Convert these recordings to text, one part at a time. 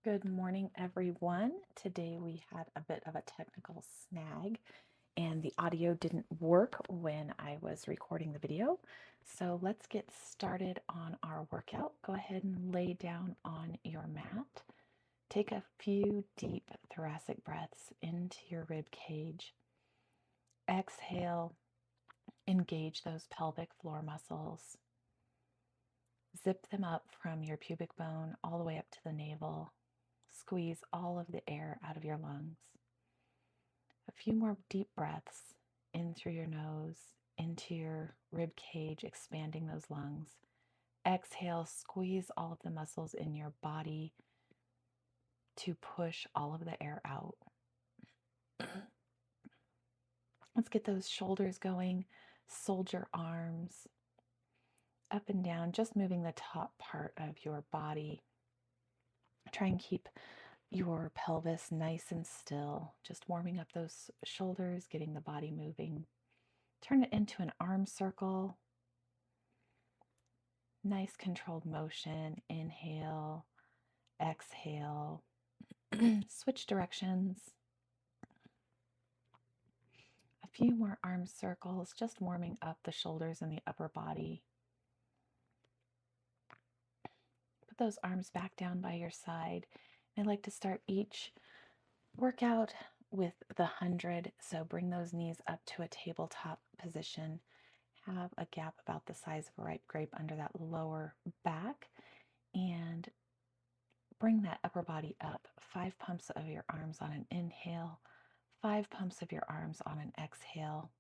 Good morning, everyone. Today we had a bit of a technical snag and the audio didn't work when I was recording the video. So let's get started on our workout. Go ahead and lay down on your mat. Take a few deep thoracic breaths into your rib cage. Exhale, engage those pelvic floor muscles. Zip them up from your pubic bone all the way up to the navel. Squeeze all of the air out of your lungs. A few more deep breaths in through your nose, into your rib cage, expanding those lungs. Exhale, squeeze all of the muscles in your body to push all of the air out. Let's get those shoulders going, soldier arms, up and down, just moving the top part of your body. Try and keep your pelvis nice and still, just warming up those shoulders, getting the body moving. Turn it into an arm circle. Nice controlled motion. Inhale, exhale. Switch directions. A few more arm circles, just warming up the shoulders and the upper body. Put those arms back down by your side. I like to start each workout with the 100. So bring those knees up to a tabletop position. Have a gap about the size of a ripe grape under that lower back. And bring that upper body up. 5 pumps of your arms on an inhale. 5 pumps of your arms on an exhale.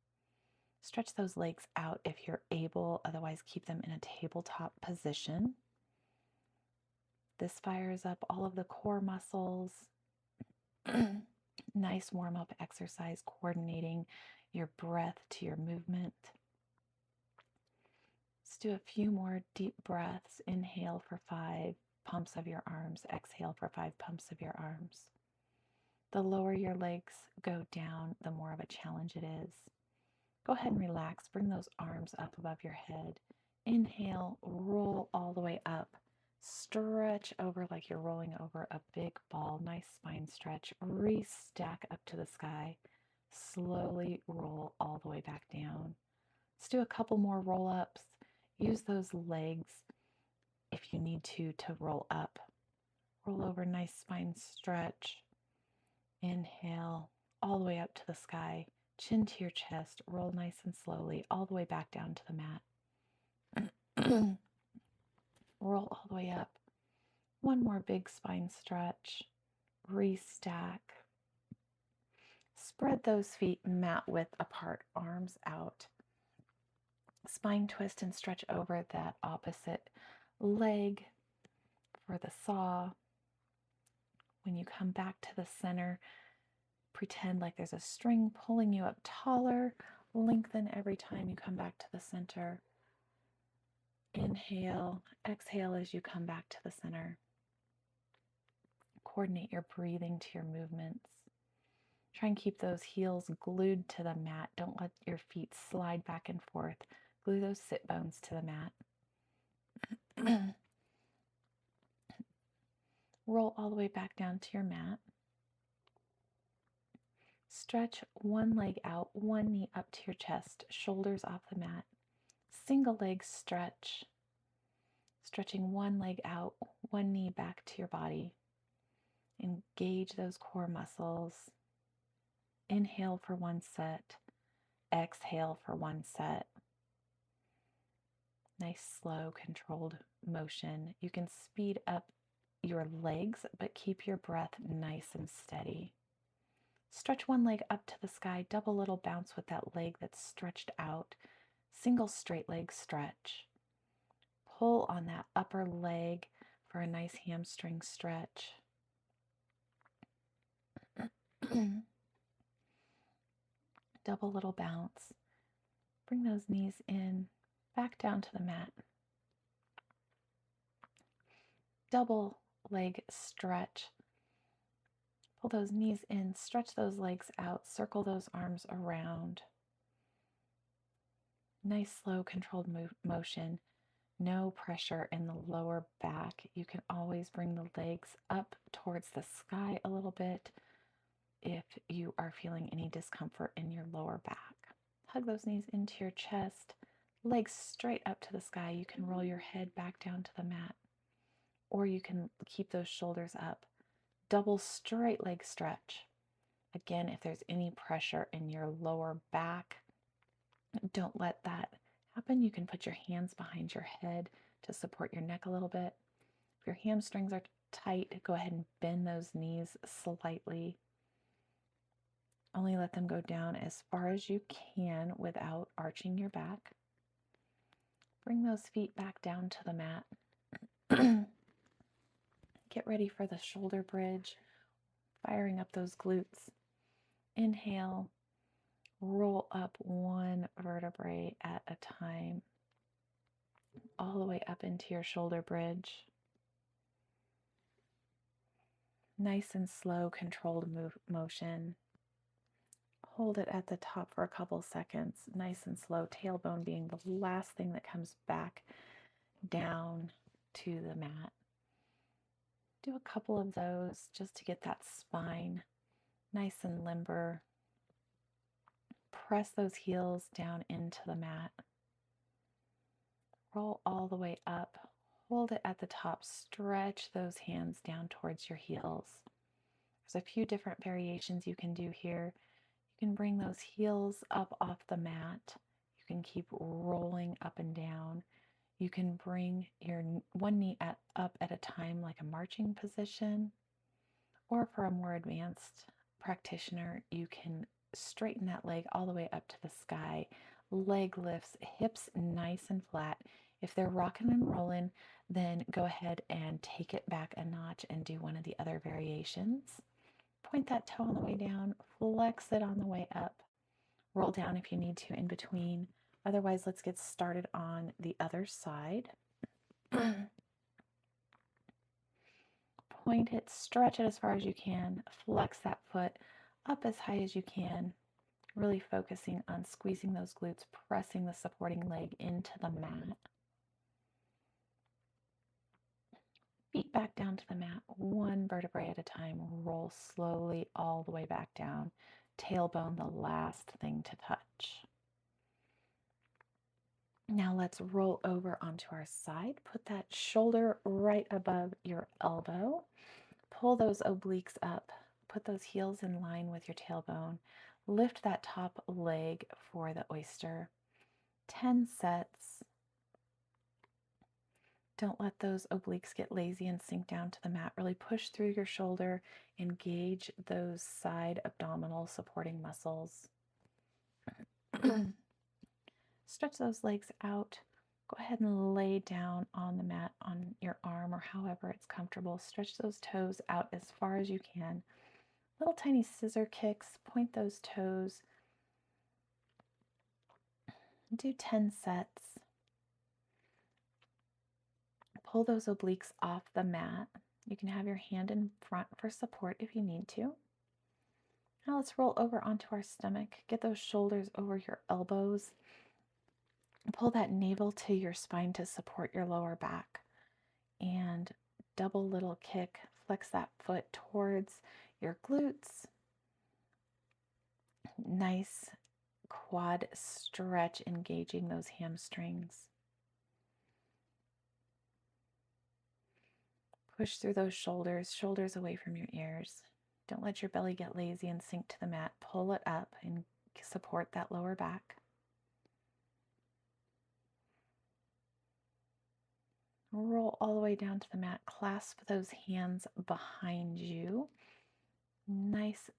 Stretch those legs out if you're able. Otherwise, keep them in a tabletop position. This fires up all of the core muscles. Nice warm-up exercise, coordinating your breath to your movement. Let's do a few more deep breaths. Inhale for 5 pumps of your arms. Exhale for 5 pumps of your arms. The lower your legs go down, the more of a challenge it is. Go ahead and relax. Bring those arms up above your head. Inhale, roll all the way up. Stretch over like you're rolling over a big ball. Nice spine stretch. Restack up to the sky. Slowly roll all the way back down. Let's do a couple more roll-ups. Use those legs if you need to roll up. Roll over, nice spine stretch. Inhale, all the way up to the sky. Chin to your chest. Roll nice and slowly, all the way back down to the mat. Roll all the way up. One more big spine stretch. Restack. Spread those feet mat width apart, arms out. Spine twist and stretch over that opposite leg for the saw. When you come back to the center, pretend like there's a string pulling you up taller. Lengthen every time you come back to the center. Inhale, exhale as you come back to the center. Coordinate your breathing to your movements. Try and keep those heels glued to the mat. Don't let your feet slide back and forth. Glue those sit bones to the mat. Roll all the way back down to your mat. Stretch one leg out, one knee up to your chest, shoulders off the mat. Single leg stretch. Stretching one leg out, one knee back to your body. Engage those core muscles. Inhale for 1 set. Exhale for 1 set. Nice, slow, controlled motion. You can speed up your legs, but keep your breath nice and steady. Stretch one leg up to the sky. Double little bounce with that leg that's stretched out. Single straight leg stretch. Pull on that upper leg for a nice hamstring stretch. Double little bounce. Bring those knees in, back down to the mat. Double leg stretch. Pull those knees in, stretch those legs out, circle those arms around. Nice, slow, controlled motion. No pressure in the lower back. You can always bring the legs up towards the sky a little bit if you are feeling any discomfort in your lower back. Hug those knees into your chest, legs straight up to the sky. You can roll your head back down to the mat, or you can keep those shoulders up. Double straight leg stretch. Again, if there's any pressure in your lower back, don't let that happen. You can put your hands behind your head to support your neck a little bit. If your hamstrings are tight, go ahead and bend those knees slightly. Only let them go down as far as you can without arching your back. Bring those feet back down to the mat. Get ready for the shoulder bridge, firing up those glutes. Inhale, roll up one vertebrae at a time, all the way up into your shoulder bridge. Nice and slow, controlled motion. Hold it at the top for a couple seconds, nice and slow, tailbone being the last thing that comes back down to the mat. Do a couple of those just to get that spine nice and limber. Press those heels down into the mat. Roll all the way up. Hold it at the top. Stretch those hands down towards your heels. There's a few different variations you can do here. You can bring those heels up off the mat. You can keep rolling up and down. You can bring your one knee up at a time like a marching position. Or for a more advanced practitioner, you can straighten that leg all the way up to the sky. Leg lifts, hips nice and flat. If they're rocking and rolling, then go ahead and take it back a notch and do one of the other variations. Point that toe on the way down, flex it on the way up. Roll down if you need to in between. Otherwise, let's get started on the other side. Point it, stretch it as far as you can, flex that foot up as high as you can, really focusing on squeezing those glutes, pressing the supporting leg into the mat. Feet back down to the mat, one vertebrae at a time. Roll slowly all the way back down. Tailbone, the last thing to touch. Now let's roll over onto our side. Put that shoulder right above your elbow. Pull those obliques up. Put those heels in line with your tailbone. Lift that top leg for the oyster. 10 sets. Don't let those obliques get lazy and sink down to the mat. Really push through your shoulder. Engage those side abdominal supporting muscles. Stretch those legs out. Go ahead and lay down on the mat on your arm or however it's comfortable. Stretch those toes out as far as you can. Little tiny scissor kicks. Point those toes. Do 10 sets. Pull those obliques off the mat. You can have your hand in front for support if you need to. Now let's roll over onto our stomach. Get those shoulders over your elbows. Pull that navel to your spine to support your lower back. And double little kick. Flex that foot towards your glutes. Nice quad stretch, engaging those hamstrings. Push through those shoulders away from your ears. Don't let your belly get lazy and sink to the mat. Pull it up and support that lower back. Roll all the way down to the mat. Clasp those hands behind you. Nice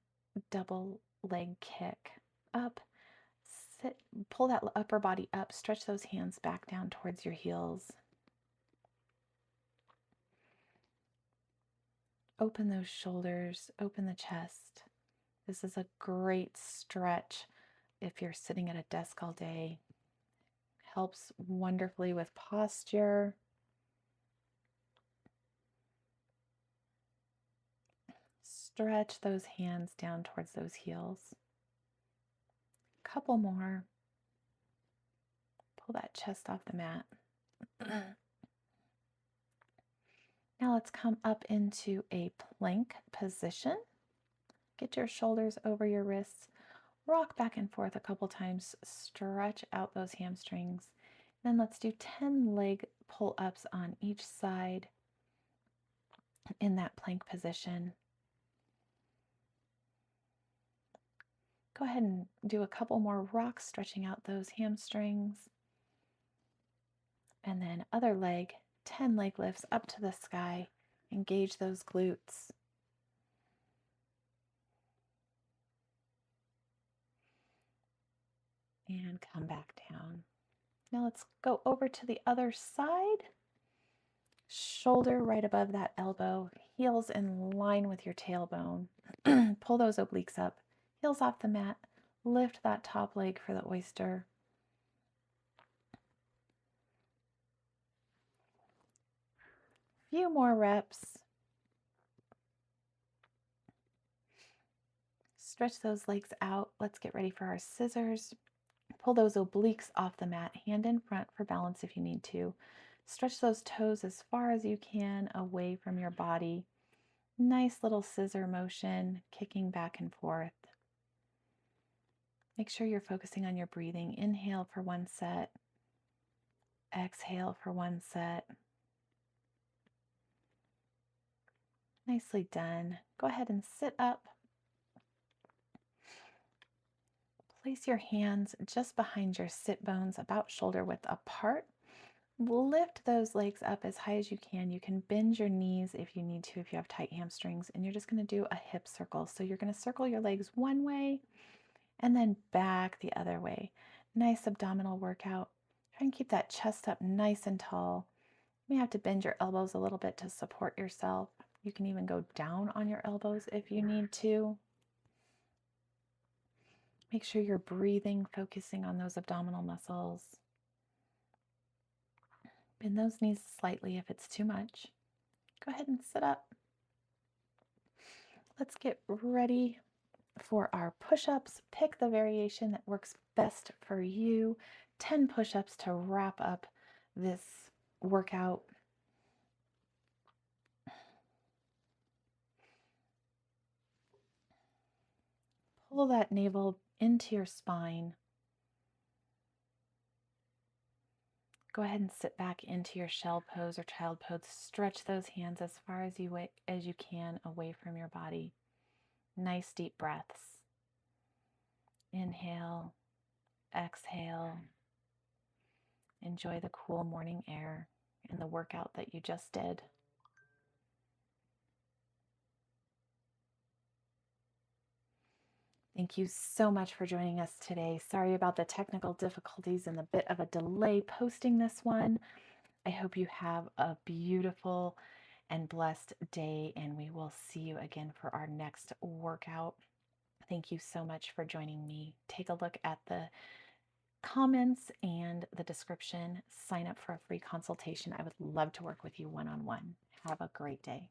double leg kick. Up. Sit. Pull that upper body up. Stretch those hands back down towards your heels. Open those shoulders. Open the chest. This is a great stretch if you're sitting at a desk all day. Helps wonderfully with posture. Stretch those hands down towards those heels. Couple more. Pull that chest off the mat. Now let's come up into a plank position. Get your shoulders over your wrists. Rock back and forth a couple times. Stretch out those hamstrings. Then let's do 10 leg pull-ups on each side in that plank position. Go ahead and do a couple more rocks, stretching out those hamstrings. And then other leg, 10 leg lifts up to the sky. Engage those glutes. And come back down. Now let's go over to the other side. Shoulder right above that elbow, heels in line with your tailbone. Pull those obliques up, heels off the mat. Lift that top leg for the oyster. Few more reps. Stretch those legs out. Let's get ready for our scissors. Pull those obliques off the mat, hand in front for balance if you need to. Stretch those toes as far as you can away from your body. Nice little scissor motion, kicking back and forth. Make sure you're focusing on your breathing. Inhale for one set. Exhale for one set. Nicely done. Go ahead and sit up. Place your hands just behind your sit bones, about shoulder width apart. Lift those legs up as high as you can. You can bend your knees if you need to, if you have tight hamstrings, and you're just going to do a hip circle. So you're going to circle your legs one way and then back the other way. Nice abdominal workout. Try and keep that chest up nice and tall. You may have to bend your elbows a little bit to support yourself. You can even go down on your elbows if you need to. Make sure you're breathing, focusing on those abdominal muscles. Bend those knees slightly if it's too much. Go ahead and sit up. Let's get ready for our push-ups. Pick the variation that works best for you. 10 push-ups to wrap up this workout. Pull that navel into your spine. Go ahead and sit back into your shell pose or child pose. Stretch those hands as far as you can away from your body. Nice deep breaths. Inhale, exhale. Enjoy the cool morning air and the workout that you just did. Thank you so much for joining us today. Sorry about the technical difficulties and the bit of a delay posting this one. I hope you have a beautiful and blessed day, and we will see you again for our next workout. Thank you so much for joining me. Take a look at the comments and the description. Sign up for a free consultation. I would love to work with you one-on-one. Have a great day.